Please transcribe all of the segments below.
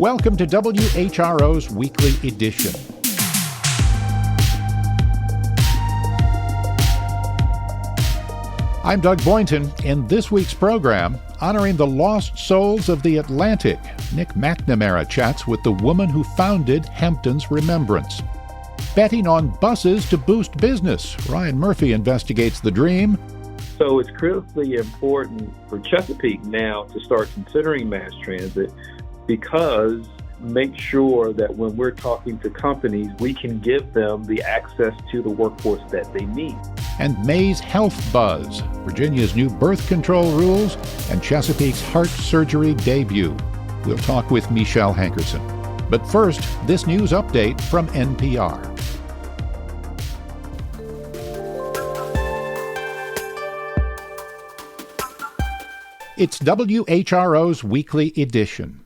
Welcome to WHRO's Weekly Edition. I'm Doug Boynton. In this week's program, honoring the lost souls of the Atlantic, Nick McNamara chats with the woman who founded Hampton's Remembrance. Betting on buses to boost business. Ryan Murphy investigates the dream. So it's critically important for Chesapeake now to start considering mass transit because make sure that when we're talking to companies, we can give them the access to the workforce that they need. And May's health buzz, Virginia's new birth control rules, and Chesapeake's heart surgery debut. We'll talk with Mechelle Hankerson. But first, this news update from NPR. It's WHRO's Weekly Edition.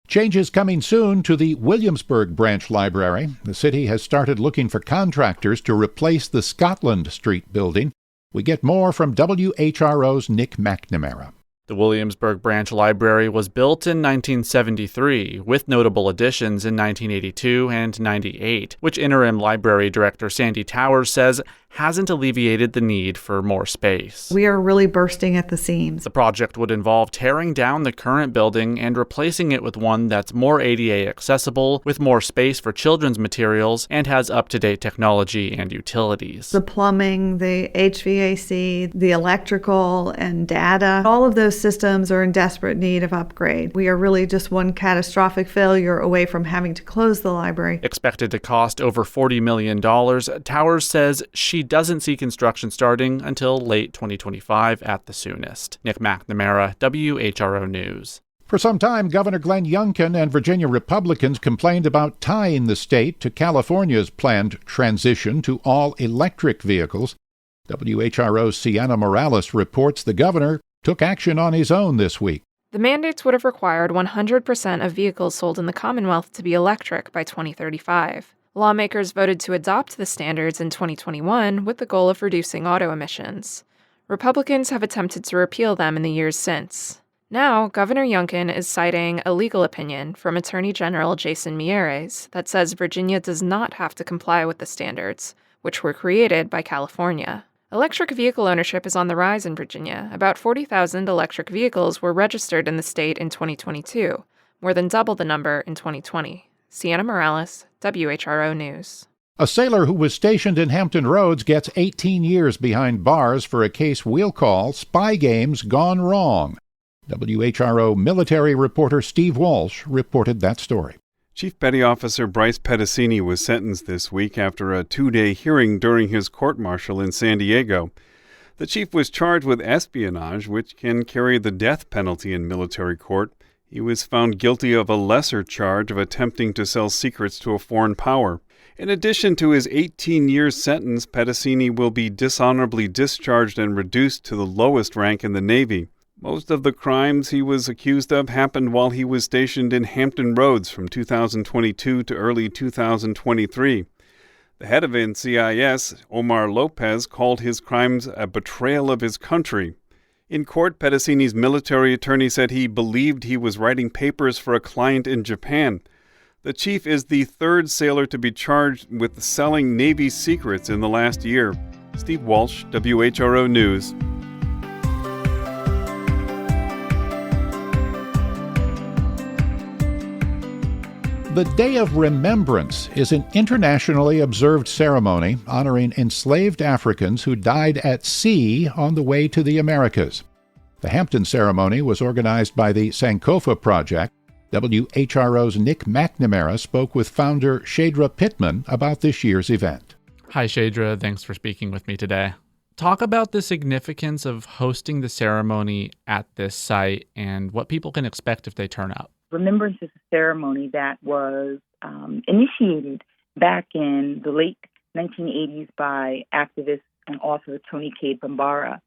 Changes coming soon to the Williamsburg Branch Library. The city has started looking for contractors to replace the Scotland Street building. We get more from WHRO's Nick McNamara. The Williamsburg Branch Library was built in 1973, with notable additions in 1982 and 98, which interim library director Sandy Towers says hasn't alleviated the need for more space. We are really bursting at the seams. The project would involve tearing down the current building and replacing it with one that's more ADA accessible, with more space for children's materials, and has up-to-date technology and utilities. The plumbing, the HVAC, the electrical, and data, all of those systems are in desperate need of upgrade. We are really just one catastrophic failure away from having to close the library. Expected to cost over $40 million, Towers says she doesn't see construction starting until late 2025 at the soonest. Nick McNamara, WHRO News. For some time, Governor Glenn Youngkin and Virginia Republicans complained about tying the state to California's planned transition to all-electric vehicles. WHRO's Sienna Morales reports the governor took action on his own this week. The mandates would have required 100% of vehicles sold in the Commonwealth to be electric by 2035. Lawmakers voted to adopt the standards in 2021 with the goal of reducing auto emissions. Republicans have attempted to repeal them in the years since. Now, Governor Youngkin is citing a legal opinion from Attorney General Jason Miyares that says Virginia does not have to comply with the standards, which were created by California. Electric vehicle ownership is on the rise in Virginia. About 40,000 electric vehicles were registered in the state in 2022, more than double the number in 2020. Sienna Morales, WHRO News. A sailor who was stationed in Hampton Roads gets 18 years behind bars for a case we'll call Spy Games Gone Wrong. WHRO military reporter Steve Walsh reported that story. Chief Petty Officer Bryce Pedicini was sentenced this week after a 2-day hearing during his court-martial in San Diego. The chief was charged with espionage, which can carry the death penalty in military court. He was found guilty of a lesser charge of attempting to sell secrets to a foreign power. In addition to his 18-year sentence, Pedicini will be dishonorably discharged and reduced to the lowest rank in the Navy. Most of the crimes he was accused of happened while he was stationed in Hampton Roads from 2022 to early 2023. The head of NCIS, Omar Lopez, called his crimes a betrayal of his country. In court, Pedicini's military attorney said he believed he was writing papers for a client in Japan. The chief is the third sailor to be charged with selling Navy secrets in the last year. Steve Walsh, WHRO News. The Day of Remembrance is an internationally observed ceremony honoring enslaved Africans who died at sea on the way to the Americas. The Hampton ceremony was organized by the Sankofa Project. WHRO's Nick McNamara spoke with founder Chadra Pittman about this year's event. Hi, Chadra. Thanks for speaking with me today. Talk about the significance of hosting the ceremony at this site and what people can expect if they turn up. Remembrance is a ceremony that was initiated back in the late 1980s by activist and author Toni Cade Bambara.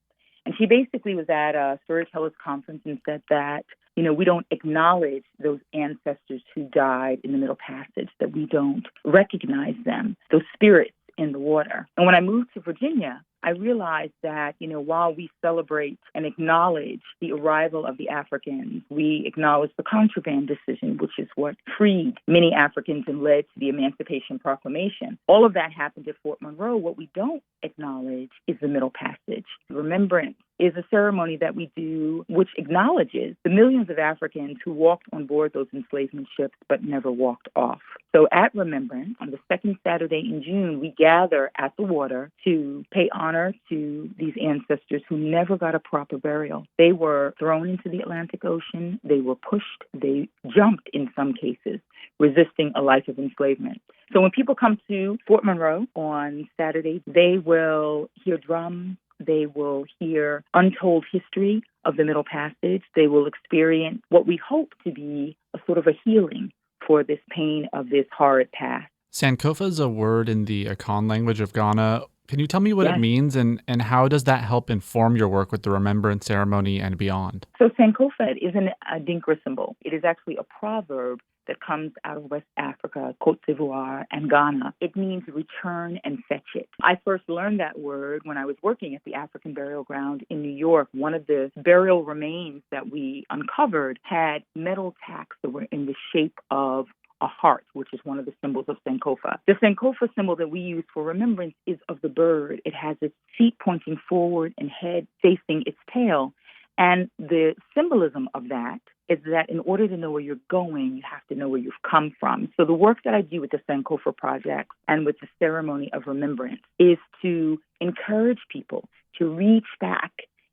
And she basically was at a storytellers conference and said that, we don't acknowledge those ancestors who died in the Middle Passage, that we don't recognize them, those spirits in the water. And when I moved to Virginia, I realized that, while we celebrate and acknowledge the arrival of the Africans, we acknowledge the contraband decision, which is what freed many Africans and led to the Emancipation Proclamation. All of that happened at Fort Monroe. What we don't acknowledge is the Middle Passage. Remembrance is a ceremony that we do which acknowledges the millions of Africans who walked on board those enslavement ships but never walked off. So at Remembrance, on the second Saturday in June, we gather at the water to pay honor to these ancestors who never got a proper burial. They were thrown into the Atlantic Ocean. They were pushed. They jumped in some cases, resisting a life of enslavement. So when people come to Fort Monroe on Saturday, they will hear drums. They will hear untold history of the Middle Passage. They will experience what we hope to be a sort of a healing for this pain of this horrid past. Sankofa is a word in the Akan language of Ghana. Can you tell me what it means and how does that help inform your work with the Remembrance ceremony and beyond? So Sankofa isn't a Dinkra symbol. It is actually a proverb that comes out of West Africa, Côte d'Ivoire, and Ghana. It means return and fetch it. I first learned that word when I was working at the African Burial Ground in New York. One of the burial remains that we uncovered had metal tacks that were in the shape of a heart, which is one of the symbols of Sankofa. The Sankofa symbol that we use for remembrance is of the bird. It has its feet pointing forward and head facing its tail. And the symbolism of that is that in order to know where you're going, you have to know where you've come from. So the work that I do with the Sankofa Project and with the ceremony of remembrance is to encourage people to reach back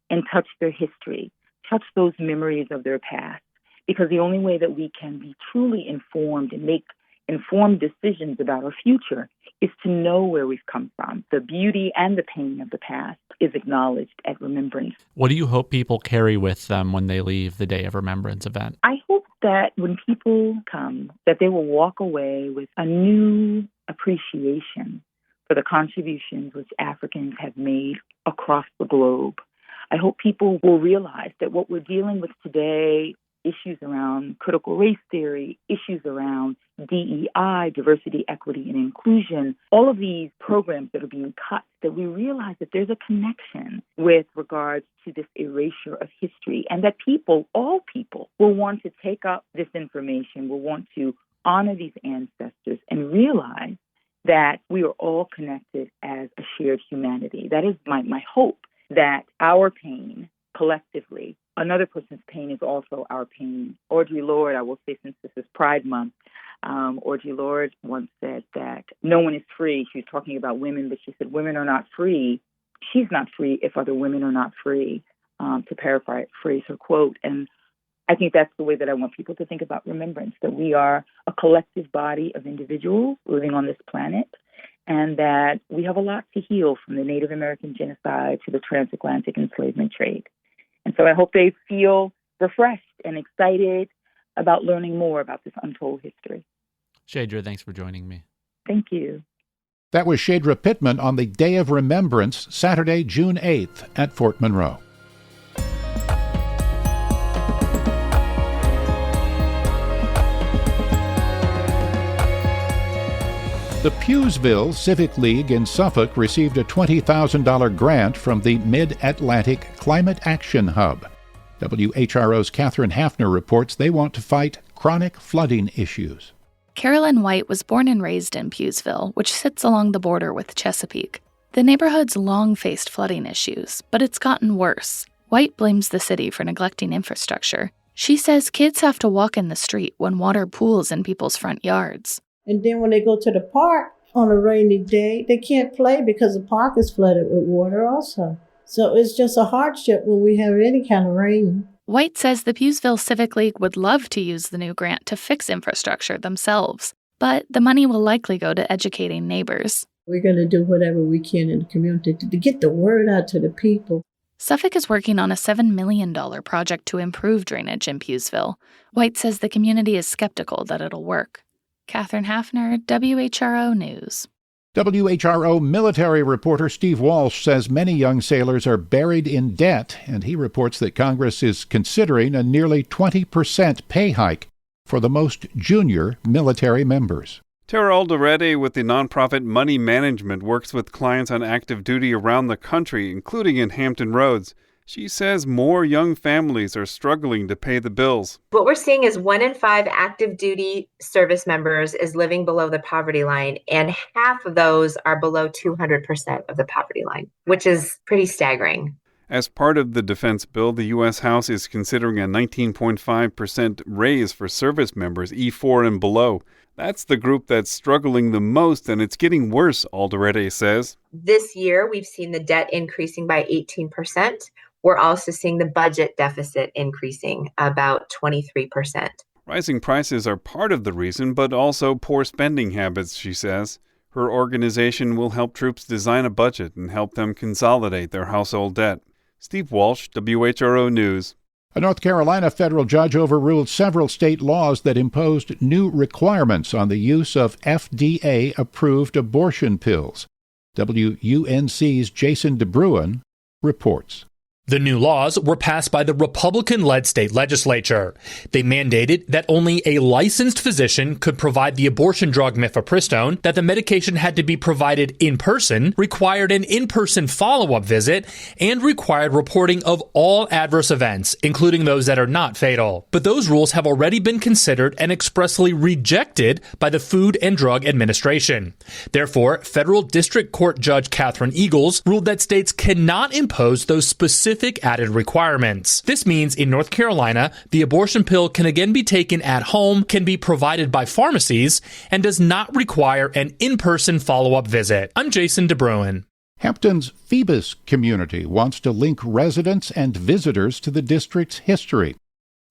and touch their history, touch those memories of their past, because the only way that we can be truly informed and make informed decisions about our future is to know where we've come from. The beauty and the pain of the past is acknowledged at Remembrance. What do you hope people carry with them when they leave the Day of Remembrance event? I hope that when people come, that they will walk away with a new appreciation for the contributions which Africans have made across the globe. I hope people will realize that what we're dealing with today, issues around critical race theory, issues around DEI, diversity, equity, and inclusion, all of these programs that are being cut, that we realize that there's a connection with regards to this erasure of history, and that people, all people, will want to take up this information, will want to honor these ancestors and realize that we are all connected as a shared humanity. That is my hope, that our pain collectively, another person's pain is also our pain. Audre Lorde, I will say since this is Pride Month, Audre Lorde once said that no one is free. She was talking about women, but she said women are not free. She's not free if other women are not free, to paraphrase her quote. And I think that's the way that I want people to think about remembrance, that we are a collective body of individuals living on this planet, and that we have a lot to heal, from the Native American genocide to the transatlantic enslavement trade. And so I hope they feel refreshed and excited about learning more about this untold history. Chadra, thanks for joining me. Thank you. That was Chadra Pittman on the Day of Remembrance, Saturday, June 8th at Fort Monroe. The Pewsville Civic League in Suffolk received a $20,000 grant from the Mid-Atlantic Climate Action Hub. WHRO's Catherine Hafner reports they want to fight chronic flooding issues. Carolyn White was born and raised in Pewsville, which sits along the border with Chesapeake. The neighborhood's long faced flooding issues, but it's gotten worse. White blames the city for neglecting infrastructure. She says kids have to walk in the street when water pools in people's front yards. And then when they go to the park on a rainy day, they can't play because the park is flooded with water also. So it's just a hardship when we have any kind of rain. White says the Pewsville Civic League would love to use the new grant to fix infrastructure themselves, but the money will likely go to educating neighbors. We're going to do whatever we can in the community to get the word out to the people. Suffolk is working on a $7 million project to improve drainage in Pewsville. White says the community is skeptical that it'll work. Catherine Hafner, WHRO News. WHRO military reporter Steve Walsh says many young sailors are buried in debt, and he reports that Congress is considering a nearly 20% pay hike for the most junior military members. Tara Alderete with the nonprofit Money Management works with clients on active duty around the country, including in Hampton Roads. She says more young families are struggling to pay the bills. What we're seeing is 1 in 5 active duty service members is living below the poverty line, and half of those are below 200% of the poverty line, which is pretty staggering. As part of the defense bill, the U.S. House is considering a 19.5% raise for service members E4 and below. That's the group that's struggling the most, and it's getting worse, Alderete says. This year, we've seen the debt increasing by 18%. We're also seeing the budget deficit increasing about 23%. Rising prices are part of the reason, but also poor spending habits, she says. Her organization will help troops design a budget and help them consolidate their household debt. Steve Walsh, WHRO News. A North Carolina federal judge overruled several state laws that imposed new requirements on the use of FDA-approved abortion pills. WUNC's Jason DeBruin reports. The new laws were passed by the Republican-led state legislature. They mandated that only a licensed physician could provide the abortion drug mifepristone, that the medication had to be provided in person, required an in-person follow-up visit, and required reporting of all adverse events, including those that are not fatal. But those rules have already been considered and expressly rejected by the Food and Drug Administration. Therefore, federal district court judge Catherine Eagles ruled that states cannot impose those specific added requirements. This means in North Carolina, the abortion pill can again be taken at home, can be provided by pharmacies, and does not require an in-person follow-up visit. I'm Jason DeBruin. Hampton's Phoebus community wants to link residents and visitors to the district's history.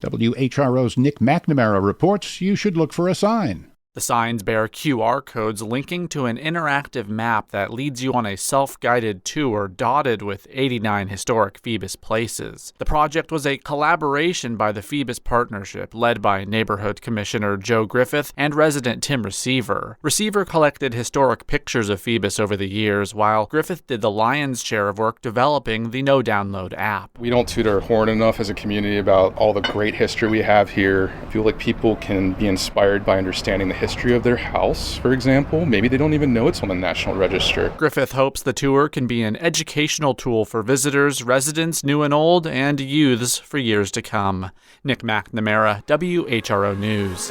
WHRO's Nick McNamara reports you should look for a sign. The signs bear QR codes linking to an interactive map that leads you on a self-guided tour dotted with 89 historic Phoebus places. The project was a collaboration by the Phoebus Partnership, led by Neighborhood Commissioner Joe Griffith and resident Tim Receiver. Receiver collected historic pictures of Phoebus over the years, while Griffith did the lion's share of work developing the no-download app. We don't toot our horn enough as a community about all the great history we have here. I feel like people can be inspired by understanding the history of their house, for example. Maybe they don't even know it's on the National Register. Griffith hopes the tour can be an educational tool for visitors, residents, new and old, and youths for years to come. Nick McNamara, WHRO News.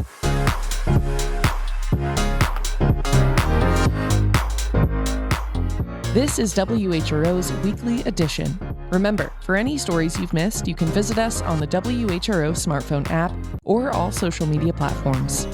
This is WHRO's Weekly Edition. Remember, for any stories you've missed, you can visit us on the WHRO smartphone app or all social media platforms.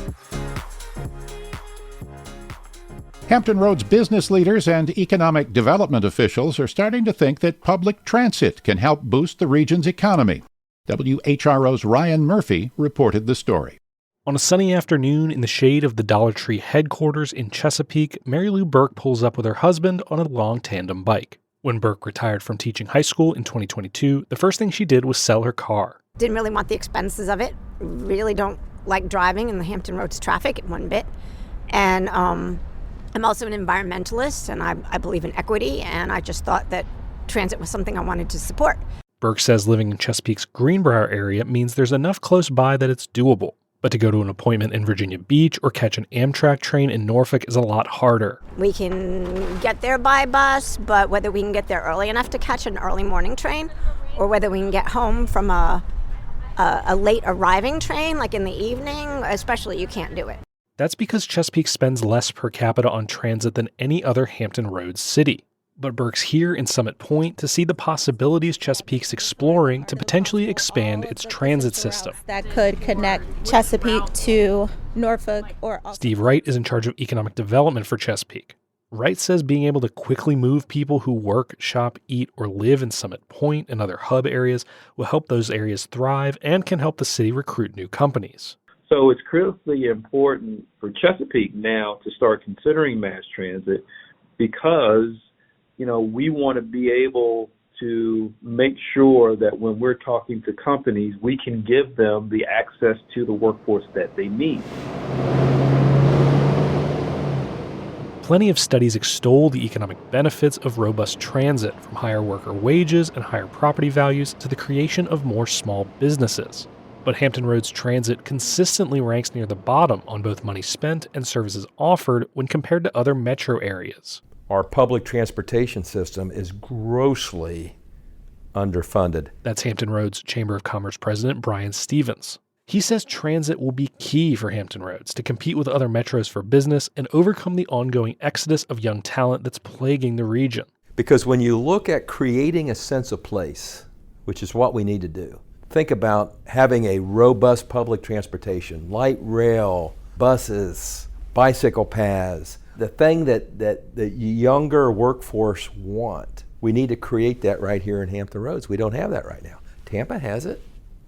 Hampton Roads business leaders and economic development officials are starting to think that public transit can help boost the region's economy. WHRO's Ryan Murphy reported the story. On a sunny afternoon in the shade of the Dollar Tree headquarters in Chesapeake, Mary Lou Burke pulls up with her husband on a long tandem bike. When Burke retired from teaching high school in 2022, the first thing she did was sell her car. Didn't really want the expenses of it. Really don't like driving in the Hampton Roads traffic one bit. And I'm also an environmentalist, and I believe in equity, and I just thought that transit was something I wanted to support. Burke says living in Chesapeake's Greenbrier area means there's enough close by that it's doable. But to go to an appointment in Virginia Beach or catch an Amtrak train in Norfolk is a lot harder. We can get there by bus, but whether we can get there early enough to catch an early morning train, or whether we can get home from a late arriving train, like in the evening, especially, you can't do it. That's because Chesapeake spends less per capita on transit than any other Hampton Roads city. But Burke's here in Summit Point to see the possibilities Chesapeake's exploring to potentially expand its transit system. That could connect Chesapeake to Norfolk or... Steve Wright is in charge of economic development for Chesapeake. Wright says being able to quickly move people who work, shop, eat, or live in Summit Point and other hub areas will help those areas thrive and can help the city recruit new companies. So it's critically important for Chesapeake now to start considering mass transit because, we want to be able to make sure that when we're talking to companies, we can give them the access to the workforce that they need. Plenty of studies extol the economic benefits of robust transit, from higher worker wages and higher property values to the creation of more small businesses. But Hampton Roads Transit consistently ranks near the bottom on both money spent and services offered when compared to other metro areas. Our public transportation system is grossly underfunded. That's Hampton Roads Chamber of Commerce President Brian Stevens. He says transit will be key for Hampton Roads to compete with other metros for business and overcome the ongoing exodus of young talent that's plaguing the region. Because when you look at creating a sense of place, which is what we need to do, think about having a robust public transportation, light rail, buses, bicycle paths, the thing that the younger workforce want. We need to create that right here in Hampton Roads. We don't have that right now. Tampa has it.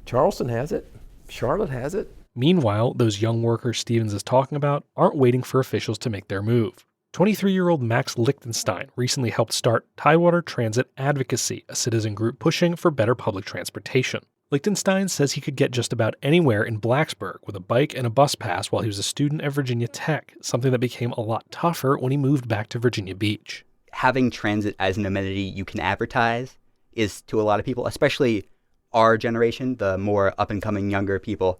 Charleston has it. Charlotte has it. Meanwhile, those young workers Stevens is talking about aren't waiting for officials to make their move. 23-year-old Max Lichtenstein recently helped start Tidewater Transit Advocacy, a citizen group pushing for better public transportation. Lichtenstein says he could get just about anywhere in Blacksburg with a bike and a bus pass while he was a student at Virginia Tech, something that became a lot tougher when he moved back to Virginia Beach. Having transit as an amenity you can advertise is, to a lot of people, especially our generation, the more up-and-coming younger people,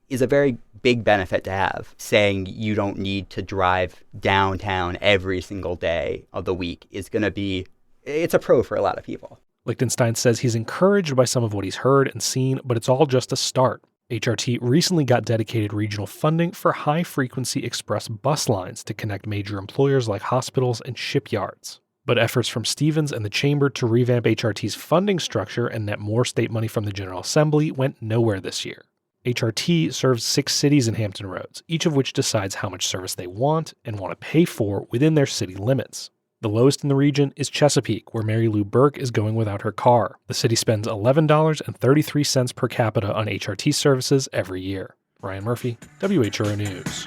is a very big benefit to have. Saying you don't need to drive downtown every single day of the week is going to be, it's a pro for a lot of people. Lichtenstein says he's encouraged by some of what he's heard and seen, but it's all just a start. HRT recently got dedicated regional funding for high-frequency express bus lines to connect major employers like hospitals and shipyards. But efforts from Stevens and the Chamber to revamp HRT's funding structure and net more state money from the General Assembly went nowhere this year. HRT serves 6 cities in Hampton Roads, each of which decides how much service they want and want to pay for within their city limits. The lowest in the region is Chesapeake, where Mary Lou Burke is going without her car. The city spends $11.33 per capita on HRT services every year. Ryan Murphy, WHRO News.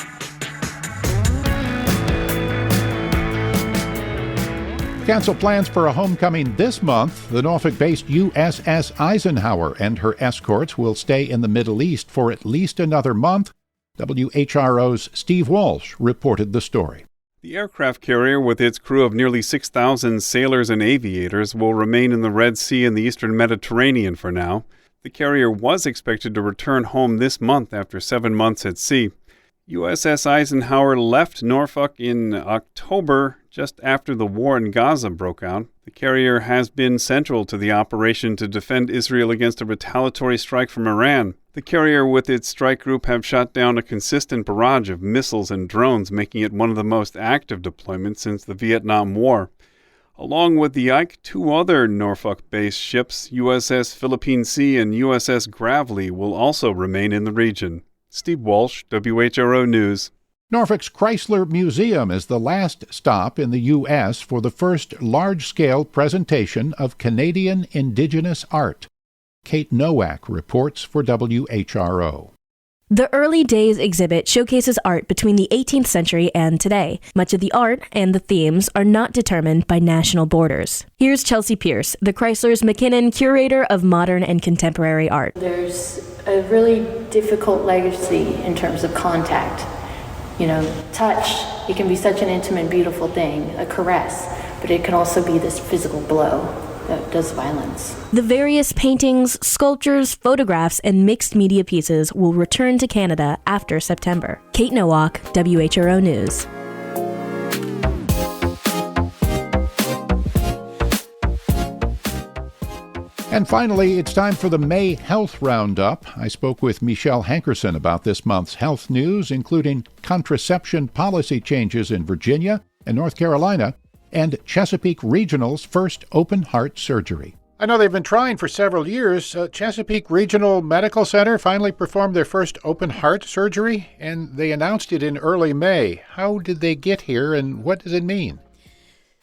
Cancel plans for a homecoming this month. The Norfolk-based USS Eisenhower and her escorts will stay in the Middle East for at least another month. WHRO's Steve Walsh reported the story. The aircraft carrier, with its crew of nearly 6,000 sailors and aviators, will remain in the Red Sea and the Eastern Mediterranean for now. The carrier was expected to return home this month after 7 months at sea. USS Eisenhower left Norfolk in October, just after the war in Gaza broke out. The carrier has been central to the operation to defend Israel against a retaliatory strike from Iran. The carrier with its strike group have shot down a consistent barrage of missiles and drones, making it one of the most active deployments since the Vietnam War. Along with the Ike, 2 other Norfolk-based ships, USS Philippine Sea and USS Gravely, will also remain in the region. Steve Walsh, WHRO News. Norfolk's Chrysler Museum is the last stop in the U.S. for the first large-scale presentation of Canadian Indigenous art. Kate Nowak reports for WHRO. The Early Days exhibit showcases art between the 18th century and today. Much of the art and the themes are not determined by national borders. Here's Chelsea Pierce, the Chrysler's McKinnon Curator of Modern and Contemporary Art. There's a really difficult legacy in terms of contact. You know, touch, it can be such an intimate, beautiful thing, a caress, but it can also be this physical blow that does violence. The various paintings, sculptures, photographs, and mixed media pieces will return to Canada after September. Kate Nowak, WHRO News. And finally, it's time for the May Health Roundup. I spoke with Mechelle Hankerson about this month's health news, including contraception policy changes in Virginia and North Carolina, and Chesapeake Regional's first open-heart surgery. I know they've been trying for several years. Chesapeake Regional Medical Center finally performed their first open-heart surgery, and they announced it in early May. How did they get here, and what does it mean?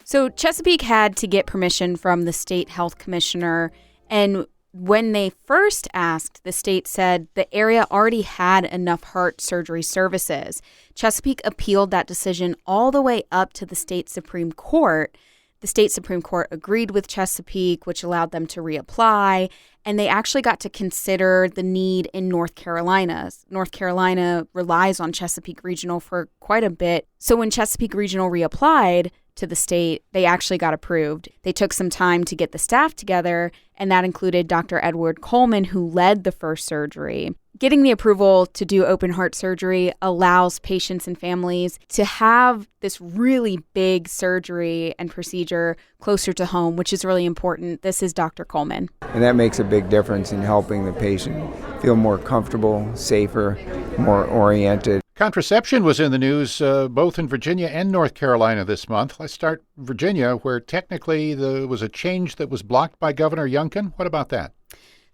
So Chesapeake had to get permission from the state health commissioner, and when they first asked, the state said the area already had enough heart surgery services. Chesapeake appealed that decision all the way up to the state Supreme Court. The state Supreme Court agreed with Chesapeake, which allowed them to reapply, and they actually got to consider the need in North Carolina. North Carolina relies on Chesapeake Regional for quite a bit. So when Chesapeake Regional reapplied, to the state, they actually got approved. They took some time to get the staff together, and that included Dr. Edward Coleman, who led the first surgery. Getting the approval to do open heart surgery allows patients and families to have this really big surgery and procedure closer to home, which is really important. This is Dr. Coleman. And that makes a big difference in helping the patient feel more comfortable, safer, more oriented. Contraception was in the news both in Virginia and North Carolina this month. Let's start Virginia, where technically there was a change that was blocked by Governor Youngkin. What about that?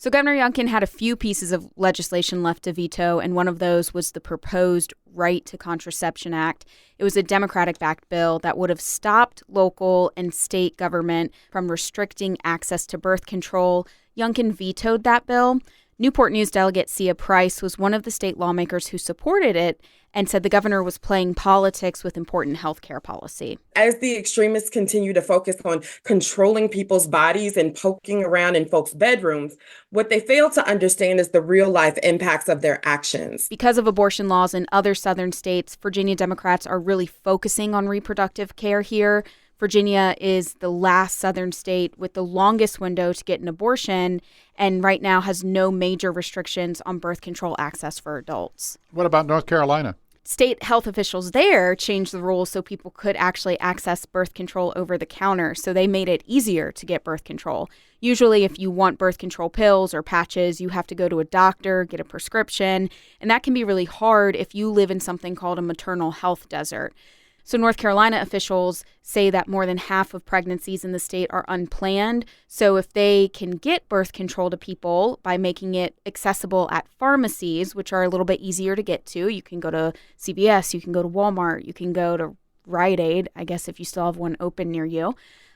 So Governor Youngkin had a few pieces of legislation left to veto, and one of those was the proposed Right to Contraception Act. It was a Democratic-backed bill that would have stopped local and state government from restricting access to birth control. Youngkin vetoed that bill. Newport News delegate Sia Price was one of the state lawmakers who supported it and said the governor was playing politics with important health care policy. As the extremists continue to focus on controlling people's bodies and poking around in folks' bedrooms, what they fail to understand is the real-life impacts of their actions. Because of abortion laws in other southern states, Virginia Democrats are really focusing on reproductive care here. Virginia is the last southern state with the longest window to get an abortion, and right now has no major restrictions on birth control access for adults. What about North Carolina? State health officials there changed the rules so people could actually access birth control over the counter, so they made it easier to get birth control. Usually, if you want birth control pills or patches, you have to go to a doctor, get a prescription, and that can be really hard if you live in something called a maternal health desert. So North Carolina officials say that more than half of pregnancies in the state are unplanned. So if they can get birth control to people by making it accessible at pharmacies, which are a little bit easier to get to, you can go to CVS, you can go to Walmart, you can go to Rite Aid, I guess if you still have one open near you.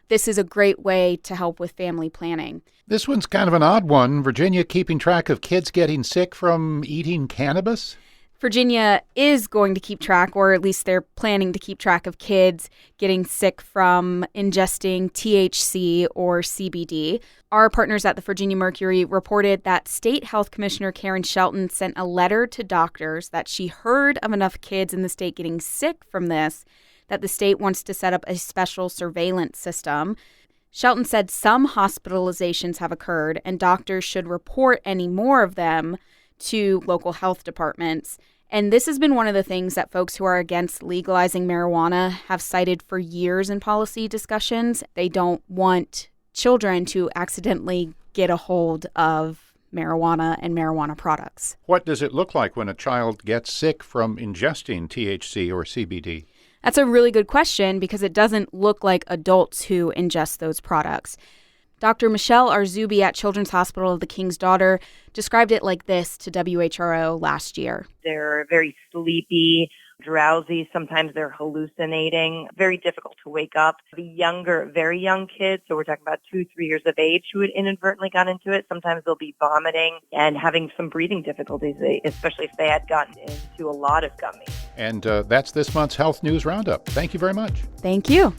This is a great way to help with family planning. This one's kind of an odd one. Virginia keeping track of kids getting sick from eating cannabis? Virginia is going to keep track, or at least they're planning to keep track of kids getting sick from ingesting THC or CBD. Our partners at the Virginia Mercury reported that State Health Commissioner Karen Shelton sent a letter to doctors that she heard of enough kids in the state getting sick from this, that the state wants to set up a special surveillance system. Shelton said some hospitalizations have occurred and doctors should report any more of them to local health departments. And this has been one of the things that folks who are against legalizing marijuana have cited for years in policy discussions. They don't want children to accidentally get a hold of marijuana and marijuana products. What does it look like when a child gets sick from ingesting THC or CBD? That's a really good question because it doesn't look like adults who ingest those products. Dr. Mechelle Arzubi at Children's Hospital of the King's Daughter described it like this to WHRO last year. They're very sleepy, drowsy. Sometimes they're hallucinating. Very difficult to wake up. The younger, very young kids, so we're talking about 2-3 years of age, who had inadvertently got into it, sometimes they'll be vomiting and having some breathing difficulties, especially if they had gotten into a lot of gummies. And that's this month's Health News Roundup. Thank you very much. Thank you.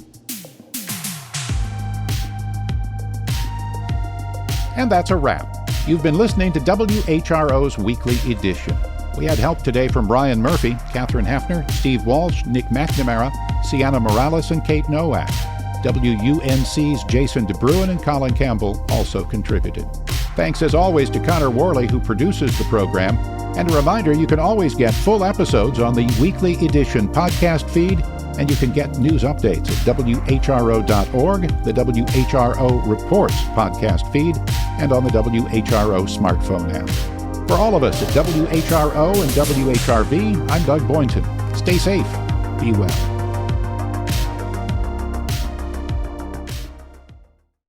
And that's a wrap. You've been listening to WHRO's Weekly Edition. We had help today from Brian Murphy, Catherine Hafner, Steve Walsh, Nick McNamara, Sienna Morales, and Kate Nowak. WUNC's Jason DeBruin and Colin Campbell also contributed. Thanks as always to Connor Worley, who produces the program. And a reminder, you can always get full episodes on the Weekly Edition podcast feed, and you can get news updates at WHRO.org, the WHRO Reports podcast feed, and on the WHRO smartphone app. For all of us at WHRO and WHRV, I'm Doug Boynton. Stay safe. Be well.